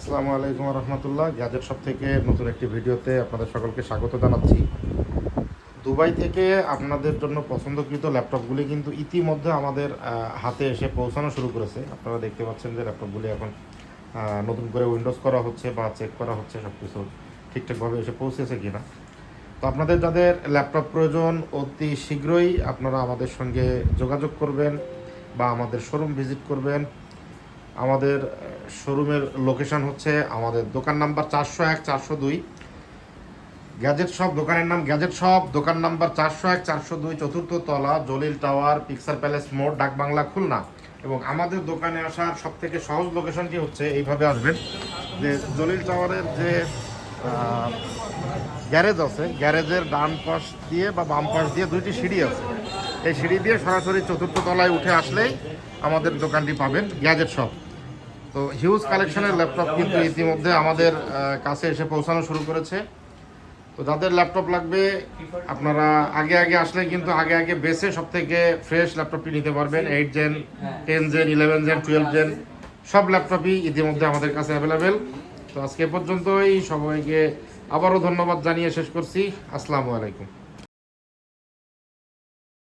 আসসালামু আলাইকুম রহমতুল্লাহ। Gadget shop থেকে নতুন একটি ভিডিওতে আপনাদের সকলকে স্বাগত জানাচ্ছি। দুবাই থেকে আপনাদের জন্য পছন্দকৃত ল্যাপটপগুলি কিন্তু ইতিমধ্যে আমাদের হাতে এসে পৌঁছানো শুরু করেছে। আপনারা দেখতে পাচ্ছেন যে ল্যাপটপগুলি এখন নতুন করে উইন্ডোজ করা হচ্ছে বা চেক করা হচ্ছে সব কিছু ঠিকঠাকভাবে এসে পৌঁছেছে কিনা। তো আপনাদের যাদের ল্যাপটপ প্রয়োজন অতি শীঘ্রই আপনারা আমাদের সঙ্গে যোগাযোগ করবেন বা আমাদের শোরুম ভিজিট করবেন। আমাদের শোরুমের লোকেশন হচ্ছে আমাদের দোকান নাম্বার 401 402, গ্যাজেট শপ। দোকানের নাম গ্যাজেট শপ, দোকান নাম্বার 401 402, চতুর্থ তলা, জলিল টাওয়ার, পিকচার প্যালেস মোড়, ডাকবাংলা, খুলনা। এবং আমাদের দোকানে আসার সব থেকে সহজ লোকেশনটি হচ্ছে এইভাবে আসবেন যে জলিল টাওয়ারের যে গ্যারেজ আছে, গ্যারেজের ডান পাশ দিয়ে বা বাম পাশ দিয়ে দুইটি সিঁড়ি আছে। এই সিঁড়ি দিয়ে সরাসরি চতুর্থ তলায় উঠে আসলেই আমাদের দোকানটি পাবেন, গ্যাজেট শপ। তো হিউজ কালেকশনের ল্যাপটপ কিন্তু ইতিমধ্যে আমাদের কাছে এসে পৌঁছানো শুরু করেছে। তো যাদের ল্যাপটপ লাগবে আপনারা আগে আগে আসলে কিন্তু আগে আগে বেসে সব থেকে ফ্রেশ ল্যাপটপটি নিতে পারবেন। 8 জেন, 10 জেন, 11 জেন, 12 জেন সব ল্যাপটপই ইতিমধ্যে আমাদের কাছে অ্যাভেলেবেল। তো আজকে পর্যন্তই, সবাইকে আবারও ধন্যবাদ জানিয়ে শেষ করছি। আসসালামু আলাইকুম।